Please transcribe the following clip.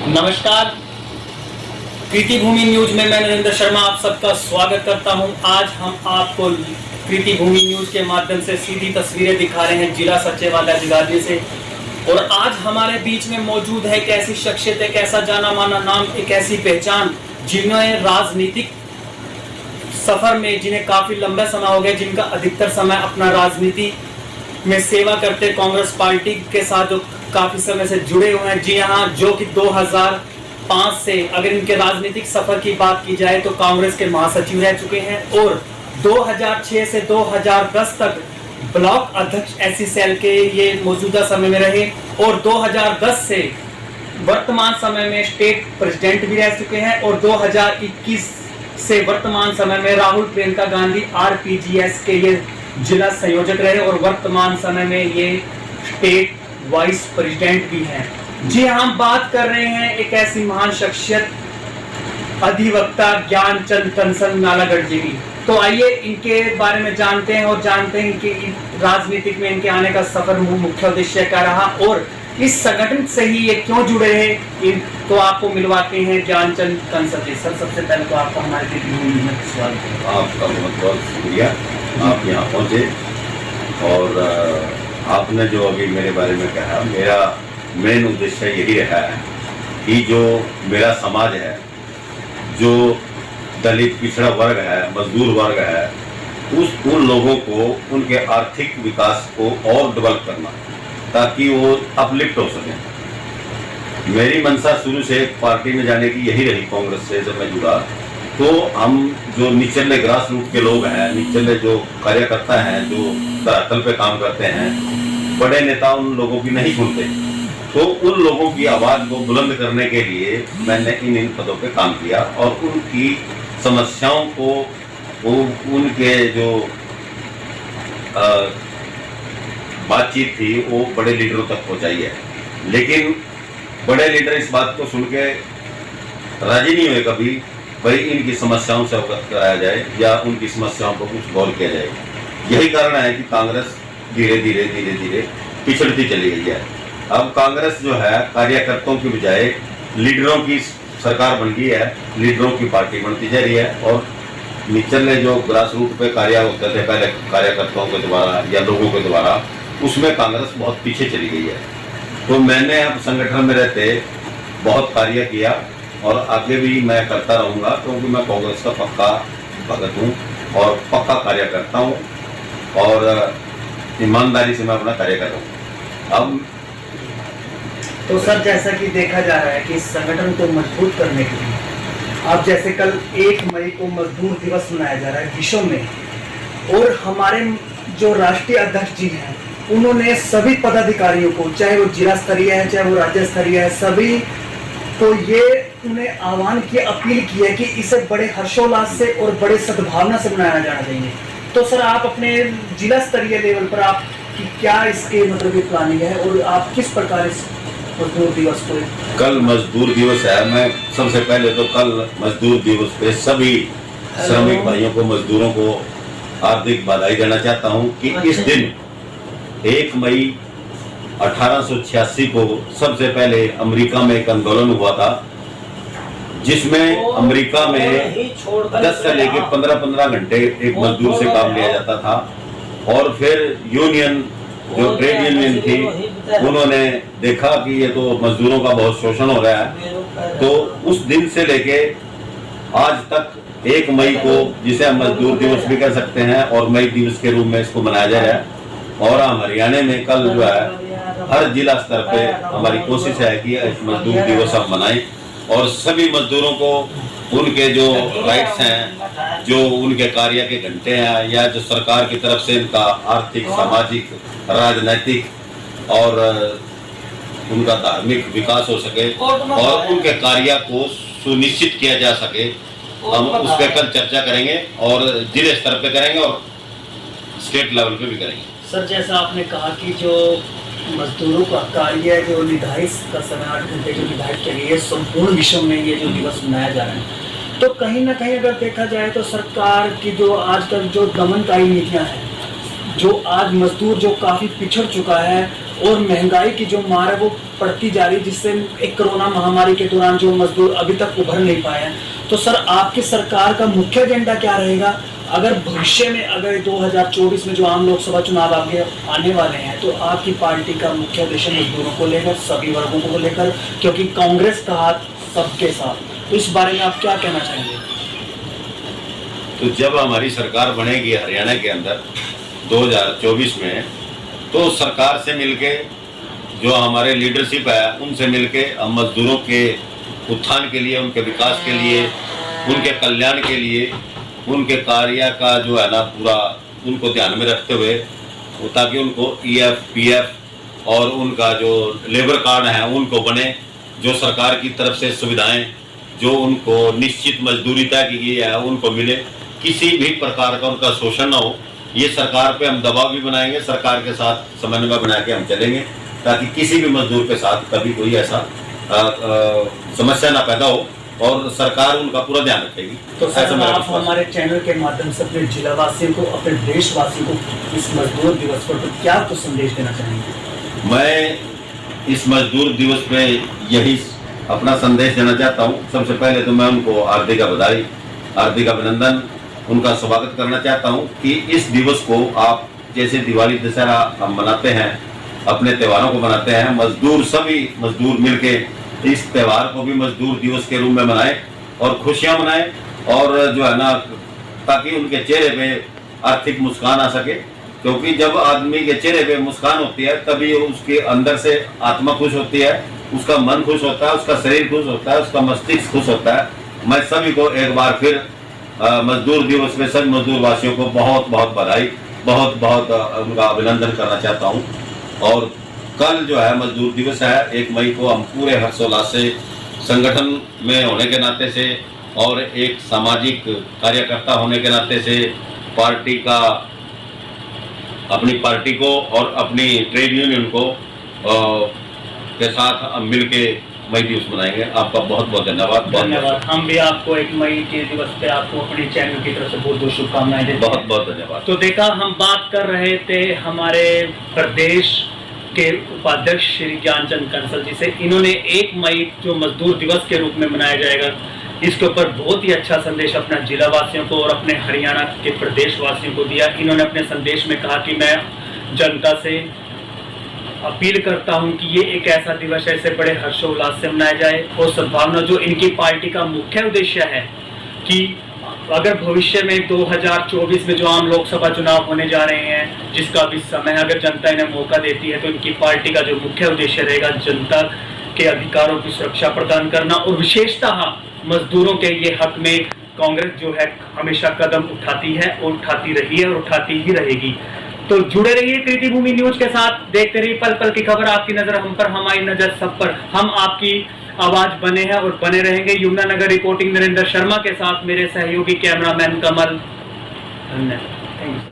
नमस्कार, कृति भूमि न्यूज में मैं नरेंद्र शर्मा आप सबका स्वागत करता हूं। आज हम आपको कृति भूमि न्यूज के माध्यम से सीधी तस्वीरें दिखा रहे हैं जिला सचिवालय जगाधरी से। और आज हमारे बीच में मौजूद है एक ऐसी शख्सियत, एक ऐसा जाना माना नाम, एक ऐसी पहचान जिन्होंने राजनीतिक सफर में, जिन्हें काफी लंबा समय हो गया, जिनका अधिकतर समय अपना राजनीति में सेवा करते कांग्रेस पार्टी के साथ जो काफी समय से जुड़े हुए हैं। जी हाँ, जो कि 2005 से अगर इनके राजनीतिक सफर की बात की जाए तो कांग्रेस के महासचिव रह चुके हैं और 2006 से 2010 तक ब्लॉक अध्यक्ष एससी सेल के ये मौजूदा समय में रहे और 2010 से वर्तमान समय में स्टेट प्रेसिडेंट भी रह चुके हैं और 2021 से वर्तमान समय में राहुल प्रियंका गांधी आरपीजीएस के ये जिला संयोजक रहे और वर्तमान समय में ये स्टेट वाइस प्रेसिडेंट भी हैं। जी हम बात कर रहे हैं एक ऐसी महान शख्सियत, अधिवक्ता ज्ञानचंद कंसल नालागढ़ जी की। तो आइए इनके बारे में जानते हैं और जानते हैं कि राजनीतिक में इनके आने का सफर मुख्य उद्देश्य क्या रहा और इस संगठन से ही ये क्यों जुड़े हैं। तो आपको मिलवाते हैं ज्ञानचंद कंसल जी। सर, सबसे पहले तो आपको हमारे में स्वागत है। आपका बहुत बहुत शुक्रिया, आप यहाँ पहुँचे और आपने जो अभी मेरे बारे में कहा, मेरा मेन उद्देश्य यही रहा है कि जो मेरा समाज है, जो दलित पिछड़ा वर्ग है, मजदूर वर्ग है, उन लोगों को उनके आर्थिक विकास को और डेवलप करना ताकि वो अपलिफ्ट हो सकें। मेरी मंशा शुरू से पार्टी में जाने की यही रही। कांग्रेस से जब मैं जुड़ा तो हम जो निचले ग्रास रूट के लोग हैं, निचले जो कार्यकर्ता हैं, जो धरातल पे काम करते हैं, बड़े नेता उन लोगों की नहीं सुनते, तो उन लोगों की आवाज को बुलंद करने के लिए मैंने इन पदों पे काम किया और उनकी समस्याओं को, उनके जो बातचीत थी वो बड़े लीडरों तक पहुंचाई है। लेकिन बड़े लीडर इस बात को सुन के राजी नहीं हुए कभी भाई इनकी समस्याओं से अवगत कराया जाए या उनकी समस्याओं को कुछ गौर किया जाए। यही कारण है कि कांग्रेस धीरे धीरे पिछड़ती चली गई है। अब कांग्रेस जो है कार्यकर्ताओं की बजाय लीडरों की सरकार बन गई है, लीडरों की पार्टी बनती जा रही है और निचले जो ग्रास रूट पे कार्य होते थे पहले कार्यकर्ताओं के द्वारा या लोगों के द्वारा, उसमें कांग्रेस बहुत पीछे चली गई है। तो मैंने अब संगठन में रहते बहुत कार्य किया और आगे भी मैं करता रहूँगा, क्योंकि मैं कांग्रेस का पक्का भगत हूँ और पक्का कार्य करता हूँ और ईमानदारी से मैं अपना कार्य कर रहा हूँ। अब तो सर, जैसा कि देखा जा रहा है कि इस संगठन को मजबूत करने के लिए अब जैसे कल 1 मई को मजदूर दिवस मनाया जा रहा है विश्व में, और हमारे जो राष्ट्रीय अध्यक्ष जी हैं उन्होंने सभी पदाधिकारियों को, चाहे वो जिला स्तरीय है चाहे वो राज्य स्तरीय है, सभी को ये उन्हें आह्वान की, अपील की है कि इसे बड़े हर्षोल्लास से और बड़े सद्भावना से मनाया जाना चाहिए। तो सर, आप अपने जिला स्तरीय लेवल पर आपकी क्या इसके मतलब प्लानिंग है और आप किस प्रकार इस मजदूर दिवस को? कल मजदूर दिवस है। मैं सबसे पहले तो कल मजदूर दिवस पे सभी श्रमिक भाइयों को, मजदूरों को हार्दिक बधाई देना चाहता हूं कि इस दिन 1 मई 1886 को सबसे पहले अमेरिका में एक आंदोलन हुआ था, जिसमें अमेरिका में 10 से लेकर 15-15 घंटे एक मजदूर से काम लिया जाता था और फिर यूनियन, जो ट्रेड यूनियन थी, उन्होंने देखा कि ये तो मजदूरों का बहुत शोषण हो रहा है, तो उस दिन से लेके आज तक 1 मई को, जिसे हम मजदूर दिवस भी कह सकते हैं और मई दिवस के रूप में इसको मनाया जा रहा है। और हम हरियाणा में कल जो है हर जिला स्तर पे हमारी कोशिश है कि मजदूर दिवस हम मनाएं और सभी मजदूरों को उनके जो राइट्स हैं, जो उनके कार्य के घंटे हैं या जो सरकार की तरफ से इनका आर्थिक, सामाजिक, राजनीतिक और उनका धार्मिक विकास हो सके और उनके कार्य को सुनिश्चित किया जा सके, हम उस पर कल चर्चा करेंगे और जिले स्तर पे करेंगे और स्टेट लेवल पे भी करेंगे। सर, जैसा आपने कहा कि जो मजदूरों का कार्य, जो निर्धारित का समय 8 घंटे जो निर्धारित किया गया, संपूर्ण विश्व में ये जो दिवस मनाया जा रहा है, तो कहीं ना कहीं अगर देखा जाए तो सरकार की जो आजकल जो दमनकारी नीतियां हैं, जो आज मजदूर जो काफ़ी पिछड़ चुका है और महंगाई की जो मार है वो बढ़ती जा रही है, जिससे एक कोरोना महामारी के दौरान जो मजदूर अभी तक उभर नहीं पाए हैं। तो सर, आपकी सरकार का मुख्य एजेंडा क्या रहेगा अगर भविष्य में, अगर 2024 में जो आम लोकसभा चुनाव आगे आने वाले हैं, तो आपकी पार्टी का मुख्य उद्देश्य मजदूरों को लेकर, सभी वर्गों को लेकर, क्योंकि कांग्रेस का हाथ सबके साथ, तो इस बारे में आप क्या कहना चाहेंगे? तो जब हमारी सरकार बनेगी हरियाणा के अंदर 2024 में, तो सरकार से मिलके जो हमारे लीडरशिप है उनसे मिलके हम मजदूरों के उत्थान के लिए, उनके विकास के लिए, उनके कल्याण के लिए, उनके कार्य का जो है ना पूरा उनको ध्यान में रखते हुए, ताकि उनको EF, PF और उनका जो लेबर कार्ड है उनको बने, जो सरकार की तरफ से सुविधाएं जो उनको निश्चित मजदूरी तय की गई है उनको मिले, किसी भी प्रकार का उनका शोषण ना हो। ये सरकार पे हम दबाव भी बनाएंगे, सरकार के साथ समन्वय बना के हम चलेंगे, ताकि किसी भी मजदूर के साथ कभी कोई ऐसा समस्या ना पैदा हो और सरकार उनका पूरा ध्यान रखेगी। तो सर, आप हमारे चैनल के माध्यम से अपने जिला वासियों को, अपने देशवासियों को इस मजदूर दिवस पर क्या कुछ संदेश देना चाहेंगे? मैं इस मजदूर दिवस पे यही अपना संदेश देना चाहता हूँ। सबसे पहले तो मैं उनको हार्दिक बधाई, हार्दिक अभिनंदन, उनका स्वागत करना चाहता हूँ कि इस दिवस को आप जैसे दिवाली, दशहरा हम मनाते हैं, अपने त्योहारों को मनाते हैं, मजदूर सभी मजदूर मिलके इस त्योहार को भी मजदूर दिवस के रूप में मनाएं और खुशियां मनाएं, और जो है ना, ताकि उनके चेहरे पे आर्थिक मुस्कान आ सके, क्योंकि जब आदमी के चेहरे पे मुस्कान होती है तभी उसके अंदर से आत्मा खुश होती है, उसका मन खुश होता है, उसका शरीर खुश होता है, उसका मस्तिष्क खुश होता है। मैं सभी को एक बार फिर मजदूर दिवस में सभी मजदूर वासियों को बहुत बहुत बधाई, बहुत बहुत उनका अभिनंदन करना चाहता हूँ। और कल जो है मजदूर दिवस है, 1 मई को हम पूरे हर्षोल्लास से संगठन में होने के नाते से और एक सामाजिक कार्यकर्ता होने के नाते से पार्टी का, अपनी पार्टी को और अपनी ट्रेड यूनियन को के साथ हम मिलके मई दिवस मनाएंगे। आपका बहुत बहुत धन्यवाद। धन्यवाद। हम भी आपको 1 मई के दिवस पे आपको अपनी चैनल की तरफ से बहुत बहुत शुभकामनाएं देते हैं। बहुत बहुत धन्यवाद। तो देखा, हम बात कर रहे थे हमारे प्रदेश के उपाध्यक्ष श्री ज्ञानचंद कंसल जी से। इन्होंने 1 मई जो मजदूर दिवस के रूप में मनाया जाएगा, इसके ऊपर बहुत ही अच्छा संदेश अपना जिला वासियों को और अपने हरियाणा के प्रदेश वासियों को दिया। इन्होंने अपने संदेश में कहा कि मैं जनता से अपील करता हूं कि ये एक ऐसा दिवस ऐसे बड़े हर्षोल्लास से मनाया जाए, और सद्भावना जो इनकी पार्टी का मुख्य उद्देश्य है कि अगर भविष्य में 2024 में जो आम लोकसभा चुनाव होने जा रहे हैं, जिसका भी समय अगर जनता इन्हें मौका देती है, तो इनकी पार्टी का जो मुख्य उद्देश्य रहेगा जनता के अधिकारों की सुरक्षा प्रदान करना, और विशेषतः मजदूरों के ये हक में कांग्रेस जो है हमेशा कदम उठाती है और उठाती रही है और उठाती ही रहेगी। तो जुड़े रहिए कृति भूमि न्यूज के साथ, देखते रहिए पल पल की खबर, आपकी नजर हम पर, हमारी नजर सब पर, हम आपकी आवाज बने हैं और बने रहेंगे। यमुनानगर रिपोर्टिंग नरेंद्र शर्मा के साथ मेरे सहयोगी कैमरामैन कमल। धन्यवाद। Thank you.